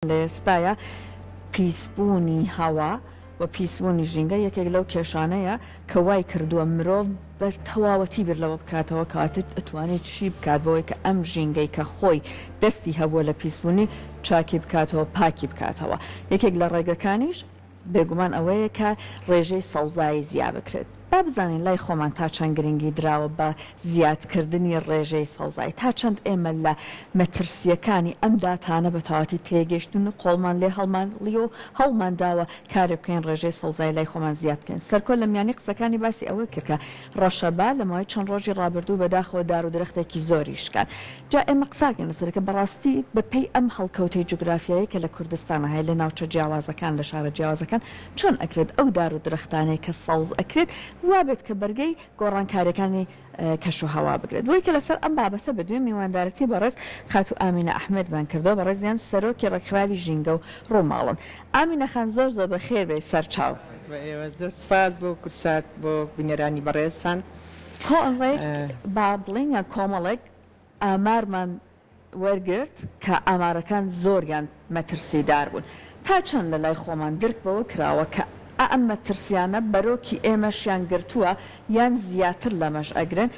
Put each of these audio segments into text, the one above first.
لە ئێستاە پیسبوونی هەوا و پیسبوونی ژینگە یەکێک لەو کێشانەیە کە وای کردووە مرۆڤ بە تەواوەتی بیر لەوە بکاتەوە کاتت ئەتوانێت چی بکات بەوەی کە ئەم ژینگەی کە خۆی دەستی هەبووە لە پیسبوونی چاکی بکاتەوە پاکی بکاتەوە یەکێک لە ڕێگەکانیش بێگومان ئەوەیە کە ڕێژەی سەوزایی زیاد بکرێت با بزانین لای خۆمان تا چەند گرنگی دراوە بە زیادکردنی ڕێژەی سەوزایی تا چەند ئێمە لە مەترسیەکانی ئەم داتانە بە تەواوەتی تێگەشتن و قۆڵمان لێ هەڵمانڵی و هەڵمانداوە کارێ بکەین ڕێژەی سەوزایی لای خۆمان زیاد بکەین سەرکۆ لە میانی قسەکانی باسی ئەوە کردکە ڕەشەبا لە ماوەی چەند ڕۆژی ڕابردوو بەداخەوە دار و درەختێکی زۆری شکات جا ئێمە قساکەین لەسەرکە بەڕاستی بەپێی ئەم هەڵکەوتەی جوگرافیایی کە لە کوردستانە هەیە لە ناوچە جیاوازەکان لە شارە جیاوازەکان چۆن ئەکرێت ئەو دار و درەختانەی کە سەوز ئەکرێت وابێت کە بەرگەی گۆڕانکاریەکانی کەش و هەوا بگرێت بۆی کە لەسەر ئەم بابەتە بە دوێ میواندارەتی بەڕێز خاتو ئامینە ئەحمەدمان کردەوە بە ڕێزیان سەرۆکی ڕێکخراوی ژینگە و ڕۆماڵن ئامینە خان زۆر زۆر بەخێر بێ سەرچاو زۆر سپاس بۆ کورسات بۆ بینەرانی بەڕێزتان کۆڵێک با بڵین یا کۆمەڵێک ئامارمان وەرگرت کە ئامارەکان زۆریان مەترسیدار بوون تا چەند لە لای خۆمان درکبەوە کراوە کە ئەم مەترسیانە بەرۆکی ئێمەشیان گرتووە یان زیاتر لەمەش ئەگرن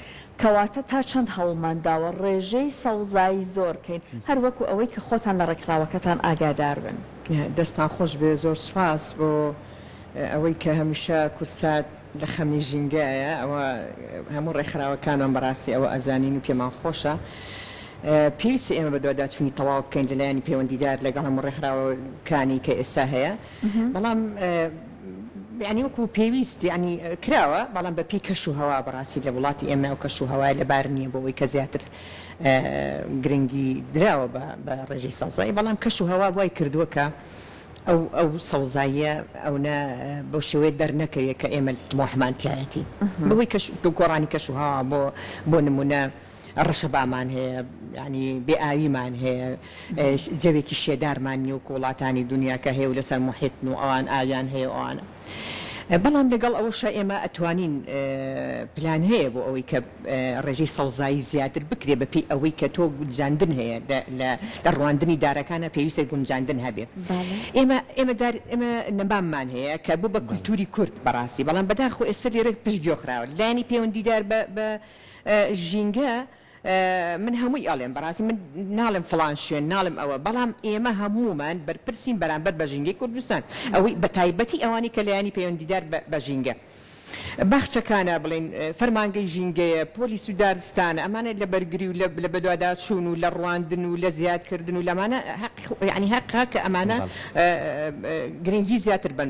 کەواتە تا چەند هەوڵمانداوە ڕێژەی سەوزایی زۆرکەین هەر وەکو ئەوەی کە خۆتان لە ڕێکخراوەکەتان ئاگادار بن دەستان خۆش بێ زۆر سپاس بۆ ئەوەی کە هەمیشە کورسات لە خەمی ژینگایە ئەوە هەموو ڕێکخراوەکانم بەڕاستی ئەوە ئەزانین و پێمان خۆشە پێویستی ئێمە بە دوواداچوونی تەواو بکەین لەلایەنی پەیوەندیدار لەگەڵ هەموو ڕێکخراوەکانی کە ئێستا هەیە بەڵام یعنی وەکو پێویست ینی کراوە بەڵام بە پێی کەش و هەوا بەڕاستی لە وڵاتی ئێمە و کەش و هەوای لەبار نییە بۆەوەی کە زیاتر گرنگی دراوە بە ڕێژەی سەوزایی بەڵام کەش و هەوا وای کردووە کە ئەو سەوزاییە ئەوە بۆ شێوەیە دەرنەکەوێت کە ئێمە تمۆحمان تایەتی بەوەی گۆڕانی کەش و هەوا بۆ نمونە ڕەشەبامان هەیە ینی بێئاویمان هەیە جەوێکی شێدارمان نیە و وڵاتانی دنیا کە هەیە و لەسەر محیتن و ئەوان ئاویان هەیە ئەوانە بەڵام لەگەڵ ئەوەشە ئێمە ئەتوانین پلان هەیە بۆ ئەوەی کە ڕێژەی سەوزایی زیاتر بکرێ بەپێی ئەوەی کە تۆ گونجاندن هەیە لە ڕواندنی دارەکانە پێویستە گونجاندن هەبێت ئێمە نەباممان هەیە کە بوو بە کولتوری کورد بەڕاستی بەڵام بەداخۆ ئێستا لێرە پشتگوێخراوە لایەنی پەیوەندیدار بە ژینگە من هەمووی ئەڵێم بەڕاستی من ناڵم فڵان شوێن ناڵم ئەوە بەڵام ئێمە هەمومان بەرپرسین بەرامبەر بە ژینگەی کوردستان ئەوەی بە تایبەتی ئەوانی کە لایەنی پەیوەندیدار بە ژینگە باخچەکانە بڵین فەرمانگەی ژینگەیە پۆلیس و دارستانە ئەمانە لە بەرگری و لە بەدواداچوون و لە ڕواندن و لە زیادکردن و لەمانە ینی حەقا کە ئەمانە گرنگی زیاتر بن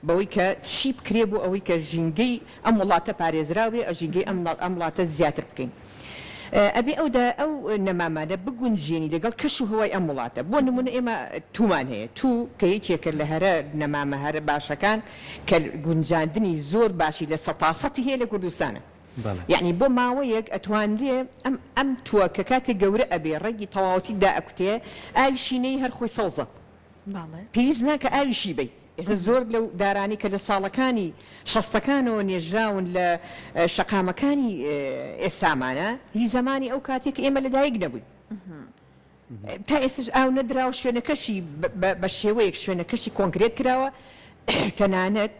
بەوەی کە چی بکرێ بۆ ئەوەی کە ژینگەی ئەم وڵاتە پارێزراوێ ژینگەی ئەم وڵاتە زیاتر بکەین ئەبێ ئەو نەمامانە بگونجێنی لەگەڵ کەش و هەوای ئەم وڵاتە بۆ نمونە ئێمە تومان هەیە کە یەکێکە لە هەرە نەمامە هەرە باشەکان کە گونجاندنی زۆر باشی لە سەتاسەتی هەیە لە کوردستانە یعنی بۆ ماوەیەک ئەتوانرێ ئەم تووە کە کاتێک گەورە ئەبێ ڕێگی تەواوەتی دائەکوتێ ئاویشینەی هەر خۆی سەوزە پێویست ناکە ئاویشی بیت ئێستا زۆر لەو دارانی کە لە ساڵەکانی شەستەکانەوە نێژراون لە شەقامەکانی ئێستامانە هی زمانی ئەو کاتێک ئێمە لەدایک نەبووین تا ئێستش ئاو نەدراوە شوێنەکەشی بە شێوەیەک شوێنەکەشی کۆنکرێت کراوە تەنانەت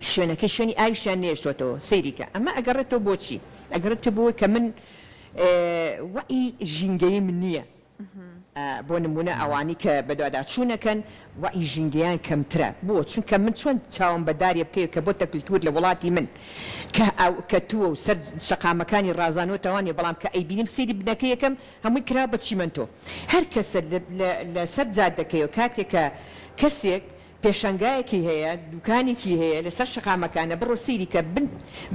شوێنەکە شوێنی ئاویشیان نێشتوێتەوە سەیریکە ئەمە ئەگەڕێتەوە بۆچی ئەگەڕێتە بۆی کە من وەئی ژینگەی من نییە بۆ نمونە ئەوانی کە بەدواداچوونەکەن وەئی ژینگەیان کەمترە بۆ چونکە من چۆن چاوم بەداری بکەوێت کە بۆتە کللتور لە وڵاتی من کە تووە و سەر شەقامەکانی ڕازانەوەتەوانی بەڵام کە ئەیبینیم سەیری بنەکە یەکەم هەمووی کرا بە چیمەنتۆ هەر کەسە لە سەر جادەکەیەوە کاتێکە کەسێک پێشنگایەکی هەیە دوکانێکی هەیە لەسەر شەقامەکانە بڕۆ سەیری کە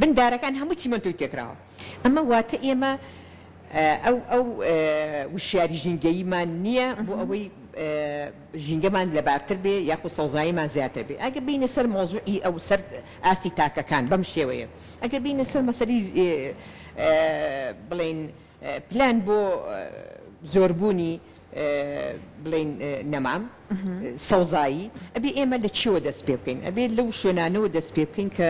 بندارەکان هەموو چیمەنتۆی تێکراوە ئەمە واتە ئێمە ئەو وشیاری ژینگەییمان نییە بۆ ئەوەی ژینگەمان لەبارتر بێ یاخو سەوزاییمان زیاتر بێ ئەگە بینە سەر مۆزوعی ئەو سەر ئاستی تاکەکان بەم شێوەیە ئەگە بینە سەر مەسەری بڵین پلان بۆ زۆربوونی بڵین نەمام سەوزایی ئەبێ ئێمە لە چیوە دەست پێ بکەین ئەبێ لەو شوێنانەوە دەست پێ بکەین کە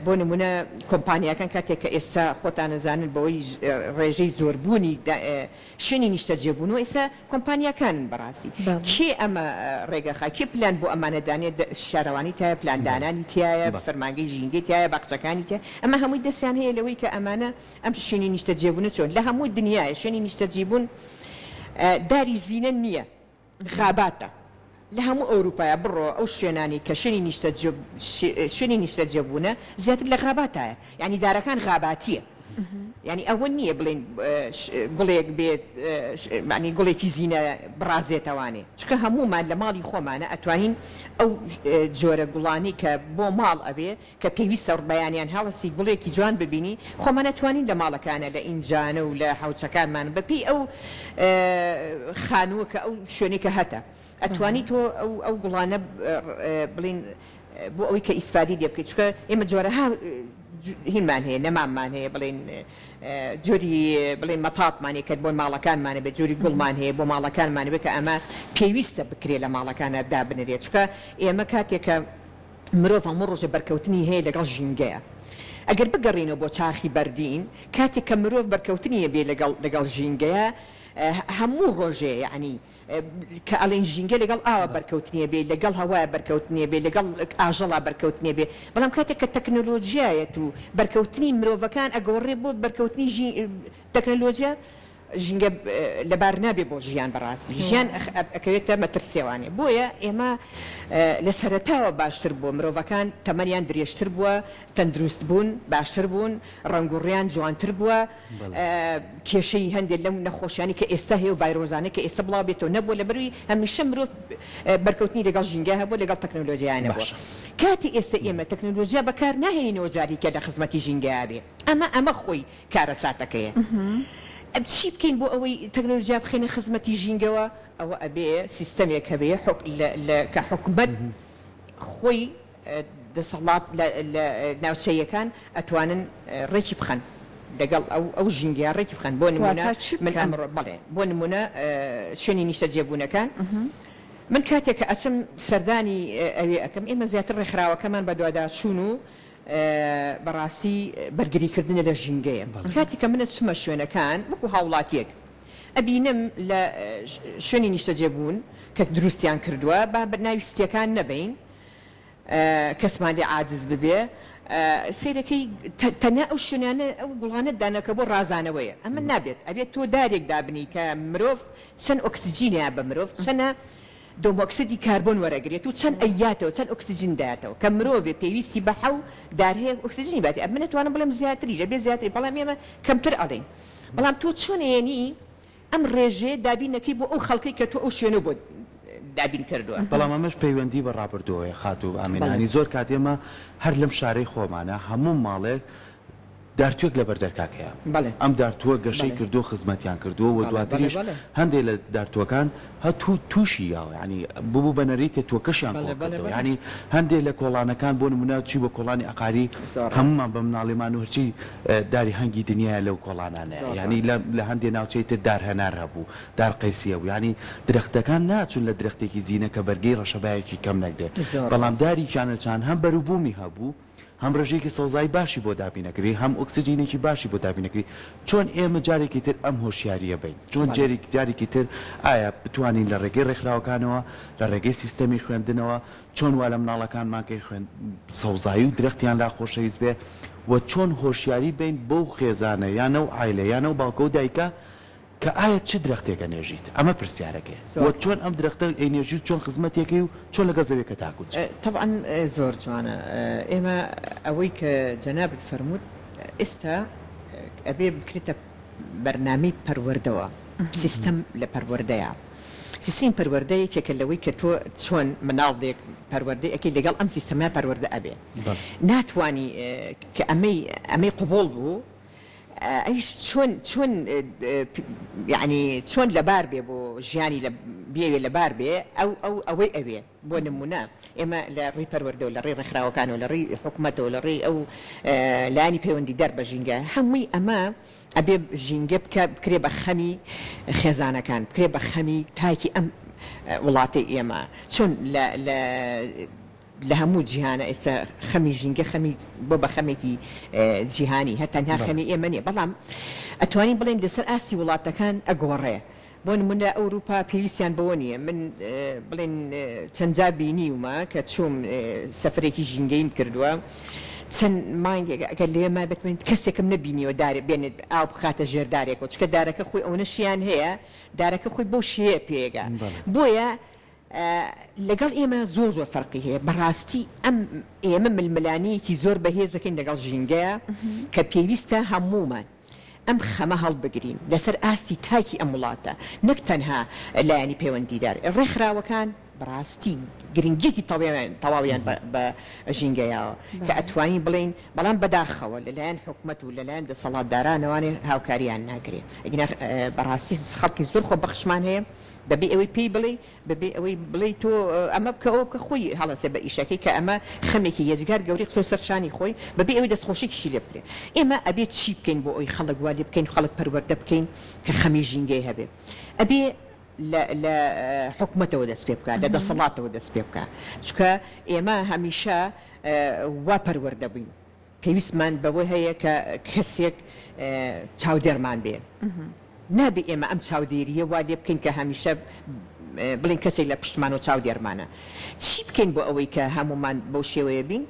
بۆ نمونە کۆمپانیاکان کاتێک کە ئێستا خۆتان نەزانن بەوەی ڕێژەی زۆربوونی شوێنی نیشتە جێبوونەوە ئێستا کۆمپانیاکان بەڕاستی کێ ئەمە ڕێگەخا کێ پلان بۆ ئەمانەدانێت شارەوانی تایە پلاندانانی تایە فەرمانگەی ژینگەی تایە باقچەکانی تایە ئەمە هەمووی دەستیان هەیە لەوەی کە ئەمانە ئەم شوێنی نیشتە جێبوونە چۆن لە هەمووی دنیاە شوێنی نیشتە جێبوون داری زینە نییە غاباتە لە هەموو ئەوروپایە بڕۆ ئەو شوێنانی کە شوێنی نیشتە جێبوونە زیاتر لە غاباتایە یعنی دارەکان غاباتیە یعنی ئەوە نییە بڵێن گوڵێک بێت ینی گوڵێکی زینە بڕازێتەوانێ چکە هەمومان لە ماڵی خۆمانە ئەتوانین ئەو جۆرە گوڵانی کە بۆ ماڵ ئەبێ کە پێویستە بەیانیان هەڵەسی گوڵێکی جوان ببینی خۆمانەتوانین لە ماڵەکانە لە ئینجانە و لە حوچەکانمان بەپی ئەو خانووە کە ئەو شوێنێکە هەتە ئەتوانی تۆ ئەو گوڵانە بڵین بۆ ئەوەی کە ئیسفادی لێ بکەیت چکە ئێمە جۆرەها هینمان هەیە نەماممان هەیە بڵێن جۆری بڵێن مەتاتمانێ کرد بۆ ماڵەکانمانە بێت جۆری گوڵمان هەیە بۆ ماڵەکانمانە بێت کە ئەمە پێویستە بکرێت لە ماڵەکانە دابنرێت چکە ئێمە کاتێکە مرۆڤ هەموو ڕۆژە بەرکەوتنی هەیە لەگەڵ ژینگەیە ئەگەر بگەڕینەوە بۆ چاخی بەردین کاتێک کە مرۆڤ بەرکەوتنیە بێ لەگەڵ ژینگەیە هەموو ڕۆژێ یعنی کە ئەڵێن ژینگە لەگەڵ ئاوە بەرکەوتنیە بێ لەگەڵ هەوایە بەرکەوتنیە بێ لەگەڵ ئاژەڵا بەرکەوتنیە بێ بەڵام کاتێک کە تەکنۆلۆژیایەت و بەرکەوتنی مرۆڤەکان ئەگەڕێ بۆ بەرکەوتنی تەکنۆلۆژیا ژینگە لەبار نابێ بۆ ژیان بەڕاستی ژیان ئەکەوێتە مەترسێوانێ بۆیە ئێمە لە سەرەتاوە باشتر بووە مرۆڤەکان تەمەنیان درێژتر بووە تەندروست بوون باشتر بوون ڕنگوڕیان جوانتر بووە کێشەی هەندێک لەم نەخۆشیانی کە ئێستا هەیە و ڤایرۆزانە کە ئێستا بڵاو بێتەوە نەبووە لە بەروی هەمیشە مرۆڤ بەرکەوتنی لەگەڵ ژینگە هەبوو لەگەڵ تەکنۆلۆژیانە بووە کاتی ئێستا ئێمە تەکنۆلۆژیا بەکار ناهێنینەوە جاریکە لە خزمەتی ژینگەیە بێ ئەمە خۆی کارە ساتەکەیە چی بکەین بۆ ئەوەی تەکنۆلۆژیا بخێنە خزمەتی ژینگەوە ئەوە ئەبێ سیستەمێک هەبێ کە حکومەت خۆی دەسەڵات لە ناوچەیەکان ئەتوانن ڕێکی بخەن لەگەڵ ئەو ژینگەیە ڕێکی بخەن بۆ نمونە من ئەمڕۆ بەڵێ بۆ نمونە شوێنی نیشتە جێبوونەکان من کاتێک کە ئەچم سەردانی ئەوێ ئەەکەم ئێمە زیاتر ڕێکخراوەکەمان بە دوواداچوون و بەڕاستی بەرگریکردنە لە ژینگەیە کاتی کە منە چمە شوێنەکان وەکو هاوڵاتیەک ئەبینم لە شوێنی نیشتە جێبوون کە دروستیان کردووە با بەناوی ستیەکان نەبین کەسمان لێ عاجز ببێ سیرەکەی تەنیا ئەو شوێنانە ئەو گوڵانە دانەکە بۆ ڕازانەوەیە ئەمە نابێت ئەبێت تۆ دارێک دابنی کە مرۆڤ چەند ئۆکسجینەیە بە مرۆڤ چەنە دۆمۆکسیدی کاربۆن وەرەگرێت و چەند ئەیاتەوە چەند ئۆکسجین دایاتەوە کە مرۆڤێ پێویستی بە حەو دارهەیە ئۆکسجینی باتی ئەمە نەتوانم بڵێم زیاتریژە بێ زیاتری بەڵام ئێمە کەمتر ئەڵێن بەڵام تۆ چۆنێنی ئەم ڕێژێ دابینەکەی بۆ ئەو خەڵکی کە تۆ ئەو شوێنە بۆ دابین کردووە بەڵام ئەمەش پەیوەندی بە ڕابردووەیە خاتوو ئامینانی زۆر کاتێمە هەر لەم شارەی خۆمانە هەموو ماڵێک دارتوێک لە بەردەرکاکەیە ئەم دارتووە گەشەی کردو خزمەتیان کردووە و دواتریش هەندێک لە دارتوەکان هەتوو تووشی یاوە ینی بوو بەنەریتێ تۆکەشیان کۆکردەوە ینی هەندێک لە کۆڵانەکان بۆ نمونە چی بە کۆڵانی ئەقاری هەمومان بە مناڵێمان و هەرچی داری هەنگی دنیاە لەو کۆڵانانە ینی لە هەندێک ناوچەی تر دارهەنار هەبوو دار قەیسیە و ینی درەختەکان ناچون لە درەختێکی زیینە کە بەرگەی ڕەشەبایەکی کەم نەکرێت بەڵام داریکیانەچان هەم بەروبوومی هەبوو هەم ڕێژێکی سەوزای باشی بۆ دابینەکری هەم ئۆکسجینێکی باشی بۆ دابینەکری چۆن ئێمە جارێکی تر ئەم هۆشیاریە بین چۆن جارێکی تر ئایا بتوانین لە ڕێگەی ڕێکخراوەکانەوە لە ڕێگەی سیستەمی خوێندنەوە چۆن وا لە مناڵەکانمانکەی خوێن سەوزایی و درەختیان لا خۆشەویست بێ و چۆن هۆشیاری بین بەو خێزانە یانە و عایلە یانە و باوکە و دایکە کە ئایا چ درەختێکە نێژیت ئەمە پرسیارەکەی وە چۆن ئەم درەختە ئەینێژی چۆن خزمەتێکی و چۆن لەگە زەوێکە تاکوچ طبعا زۆر جوانە ئێمە ئەوەی کە جەنابەت فەرمووت ئێستا ئەبێ بکرێتە بەرنامەی پەروەردەوە سیستەم لە پەروەردەیە سیستەمی پەروەردەیەکێکە لەوەی کە تۆ چۆن مناڵێک پەروەردەی ئەکەی لەگەڵ ئەم سیستەمە پەروەردە ئەبێ ناتوانی کە ئەمەی قوبوڵ بوو ايش شون يعني شون لباربي بو جياني بيوي لباربي او ابي بو نمونا اما لا ري پرورده ولا ري رخراو كان ولا ري حكومته ولا ري او لاني بيوندي درب جينجا همي اما ابي جينجا بكري بخمي خزانه كان بكري بخمي تاكي ام ولاتي اما شون لا لهمو جهانا إسا خمي جينجا خمي بوبا خميكي جهاني هتا نها خمي إيمانية بلام أتواني بلين لسر آسي ولاتا كان أقوري بون من أوروبا بيويسيان بونية من بلين تنجابيني وما كتشوم سفريكي جينجا يمكردوا تن ماين قال لي ما بتمن كسيكم نبيني وداري بين أو بخاطر جير دارك وش كدارك أخوي أو نشيان هي دارك أخوي بوشيه بيجا بويا لەگەڵ ئێمە زۆر فەرقی هەیە بەڕاستی ئەم ئێمە ململانەیەکی زۆر بەهێزەکەین لەگەڵ ژینگەیە کە پێویستە هەمومان ئەم خەمە هەڵبگرین لەسەر ئاستی تاکی ئەم وڵاتە نەک تەنها لایەنی پەیوەندیدار ڕێکخراوەکان بەڕاستی گرنگێکی تەواویان بە ژینگەیەوە کە ئەتوانین بڵین بەڵام بەداخەوە لەلایەن حکومەت و لەلایەن دەسەڵاتدارانەوانێ هاوکاریان ناگرێت ئەگەر بەڕاستی خەڵکی زۆر خۆبەخشمان هەیە ببي اوي بي بلي ببي اوي بلي تو اما بكو كخوي هلا سبا ايشاكي كاما خميكي يجار قوري خصو سرشاني خوي ببي اوي دس خوشيك شي لبكي اما ابي تشي بكين بو اوي خلق والي بكين خلق برورده بكين كخمي جينجي هبي ابي لا حكمته ودس بيبكا لا صلاته ودس بيبكا شكا اما هميشه وبرورده بين كيسمان بوي هي كسيك تشاوديرمان بين نابي إما أم تشاوديرية والي بكين كهاميشة بلين كسي لبشتمانو تشاوديرمانا تشي بكين بو أوي كهامومان بوشيوي بين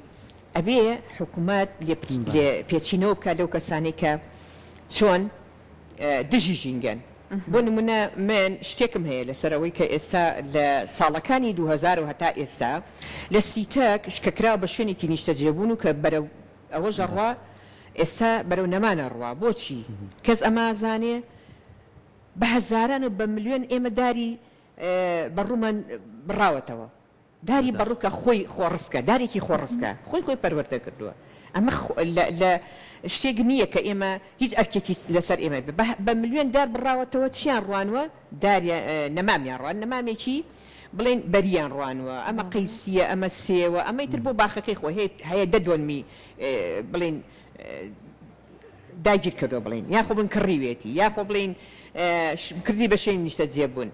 أبي حكومات لبيتشينو بكا لو كساني شون دجي جينجان بون منا من شتيكم هي لسروي كإسا لصالكاني 2000 وهتا إسا لسيتاك شككراو بشوني كي نشتجيبونو كبرو أوجه الروا إسا برو نمان الروا بوشي كز أما زاني بهزاران وبمليون إما داري برومان براوتوا داري بروك خوي خورسكا داري كي خورسكا خوي برورتا كردوا أما لا شتيغنية كإما هيج أركيكي لسر إما بمليون دار براوتوا تشيان روانوا داري نمامي روان نمامي كي بلين بريان روانوا أما قيسية أما سيوة أما يتربو باخكي خوي هي ددون مي بلين دايجر كدو بلين ياخو بن كريويتي ياخو بلين كردي بشين نشتجيبون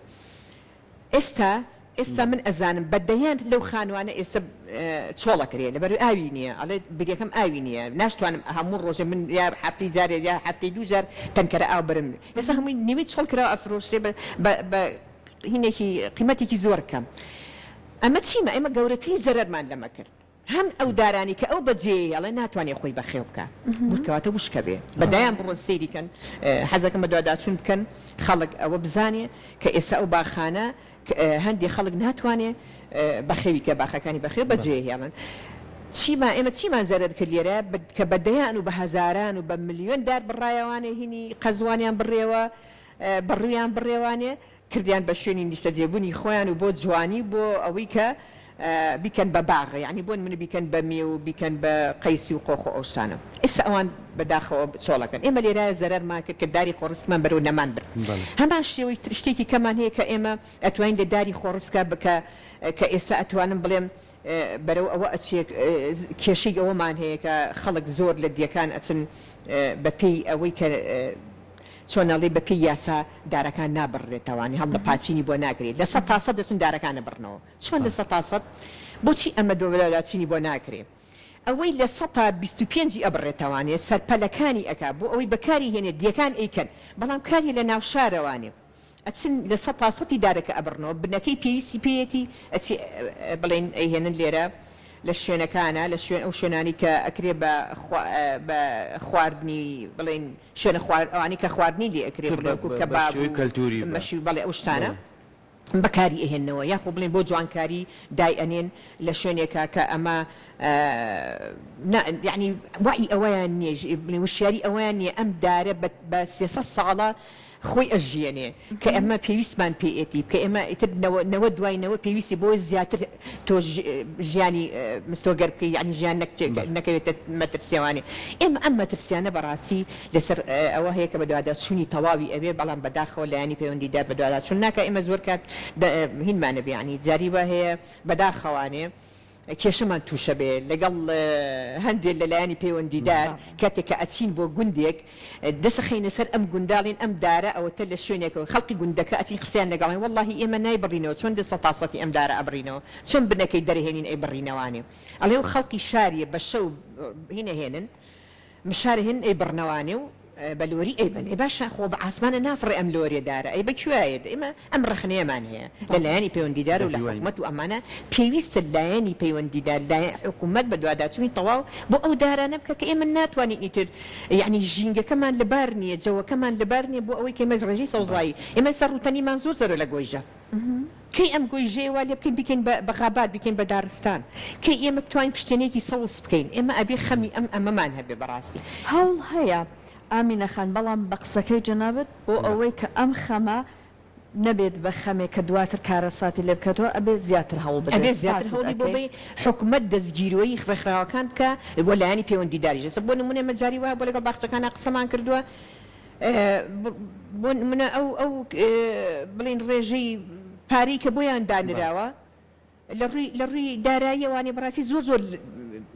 استا من ازان بديان لو خانوانا استا تشولا كريه لبرو اوينيه على بدي كم اوينيه ناشتوان همون روج من يا حفتي جاري يا حفتي دوجر تنكر او برم يسا هم نيميت شغل كرا افروش هنا هي قيمتي كي زور كم اما تشيما اما قورتي زرر مان لما كرت هم او داراني كاو بجي يلا ناتواني خوي بخيوبكا بوكاته وش كبي بدايان برون سيدي كان حزك ما دوداتون كان خلق او بزاني كاسا او باخانه هندي خلق ناتواني بخيوكا باخا كاني بخيو بجي يلا تشيما زرر كليرا كبدايان وبهزاران وبمليون دار بالرايواني هني قزوانيان بالريوا برويان بالريواني كرديان بشوني نستجيبوني خوان وبو جواني بو اويكا بيكن بباغ يعني بون من بيكن بمي وبيكن بقيسي وقوخو اوسانا اسا اوان بداخو بتشولا كان اما اللي راه زرر ما كداري خورس كمان برو نمان بر هما شي تشتيكي كمان هيك اما اتوين داري خورس كاسا اتوان بلم برو اوقات شي كيشي او مان هيك خلق زور لدي كان اتن ببي اويك چۆن ئەڵێ بە پێی یاسا دارەکان نابڕێتەوانی هەڵ پاچینی بۆ ناکرێت لە 100% دەچن دارەکانە بڕنەوە چۆن لە 100% بۆچی ئەمە دۆلاچینی بۆ ناکرێت ئەوەی لە 125 ئەبڕێتەوانێت سەرپەلەکانی ئەکا بۆ ئەوەی بەکاری هێنێت دیەکان ئەیکەن بەڵام کاری لە ناو شارەوانێ ئەچن لە 100% دارەکە ئەبڕنەوە بنەکەی پێویستی پێیەتی ئەچی بڵێن ئەیهێنن لێرە لە شوێنەکانە لە شوێن ئەو شوێنانی کە ئەکرێ بە خواردنی بڵێن شوێنە ئەوانی کە خواردنی لێ ئەکرێ کەباب مەشی بەڵێ ئەو شتانە بەکاری ئەهێننەوە یاخۆ بڵێن بۆ جوانکاری دای ئەنێن لە شوێنێکە کە ئەمە یعنی وعی ئەوەیان نییە وشیاری ئەویان نییە ئەم دارە بە 300 ساڵە خۆی ئەژیێنێ کە ئەمە پێویستمان پێئێتی کە ئێمە ئیترنەوە دوایەوە پێویستی بۆ زیاتر تۆ ژیانی مستۆگەرکە یعنی ژیان نەکەوێتە مەترسیاوانێ ئێمە ئەم مەترسیانە بەڕاستی لەسەر ئەوە هەیە کە بەدووادا چوونی تەواوی ئەوێ بەڵام بەداخەوە لایانی پەیوەندیدار بەدووادا چون ناکە ئێمە زۆر کات هینمانە بیانی جاری وە هەیە بەداخەوانێ کێشەمان تووشە بێ لەگەڵ هەندێک لەلایانی پەیوەندیدار کاتێک کە ئەچین بۆ گوندێک دەسەخینە سەر ئەم گونداڵین ئەم دارە ئەوەتە لە شوێنێکەوە خەڵکی گوندەکە ئەچین قسەیان لەگەڵین واللهی ئێمە نایبڕینەوە چۆن دەسە تاسەتی ئەم دارە ئەبڕینەوە چۆن بنەکەی دەرهێنین ئەی بڕینەوانێ ئەڵێ و خەڵکی شاریە بە شەو هینەهێنن مشارە هێن ئەی بڕنەوانێ و بەلۆری ئەیبن ئێ باشە خۆ بە ئاسمانە نافڕێ ئەم لۆریەدارە ئەی بەکوایێت ئێمە ئەم ڕخنەیەمان هەیە لەلایانی پەیوەندیدار و لە حکوومەت و ئەمانە پێویستە لایەنی پەیوەندیدار حکوومەت بە دوواداچوونی تەواو بۆ ئەو دارانە بکە کە ئێمە ناتوانین ئیتر یعنی ژینگەکەمان لەبار نییە جەوەکەمان لەبار نییە بۆ ئەوەی کە مەز ڕێژەی سەوزایی ئێمە سەرڕوتەنیمان زۆر زۆر لە گۆیژە کەی ئەم گۆیژەیەوە لێ بکەین بکەین بە خابات بکەین بە دارستان کەی ئێمە بتوانین پشتێنێکی سەوز بکەین ئێمە ئەبێ خەمی ئەمەمان هەبێ بەڕاستی هەوڵ هەیە ئامینە خان بەڵام بە قسەکەی جەنابەت بۆ ئەوەی کە ئەم خەمە نەبێت بە خەمێک کە دواتر کارەساتی لێ بکەتەوە ئەبێ زیاتر هەوڵ بدەێت زیاتر هەوڵی بۆ بێ حکوومەت دەستگیرۆیی ڕێکخراوەکان بکە بۆ لایانی پەیوەندیداریش بۆ نمونە مەجاری وایە بۆ لەگەڵ باخچەکانە قسەمان کردووە بۆ منە ئەو بڵین ڕێژەی پارەی کە بۆیان دانراوە لە ڕووی داراییەوانی بەڕاستی زۆر زۆر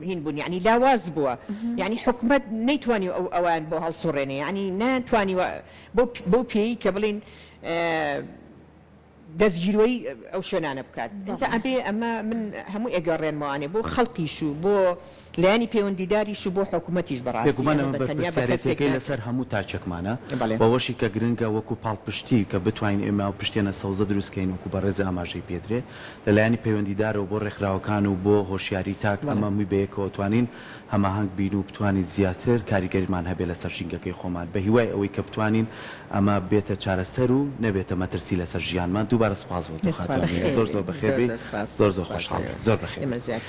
هین بوون یعنی لاواز بووە یعنی حکوومەت نەیتوانی ئەوان بۆ هەڵسوڕێنێ ینی ناتوانی بۆ پێی کە بڵین دەستگیرۆی ئەو شوێنانە بکات ئەبێ ئەمە من هەموو ئێگەڕێنمەوانێ بۆ خەڵکیش و بۆ لایانی پەیوەندیداریش و بۆ حکوومەتیش بەڕاستیەکەی لەسەر هەموو تاچەکمانە بەوەشی کە گرنگە وەکو پاڵپشتی کە بتوانین ئێمە و پشتێنە سەوزە دروستکەین وەکو بە ڕێزە ئاماژەی پێدرێ لەلایانی پەیوەندیدارەوە بۆ ڕێکخراوەکان و بۆ هۆشیاری تاک ئەمەمی بەیەکەوە توانین هەماهەنگ بین و بتوانین زیاتر کاریگەریمان هەبێ لەسەر ژینگەکەی خۆمان بە هیوای ئەوەی کە بتوانین ئەمە بێتە چارەسەر و نەبێتە مەترسی لەسەر ژیانمان دووبارە سوپاس بۆ زۆر زۆر بەخێر بێ زۆر زۆر خۆشحاڵ زۆر بەخێر.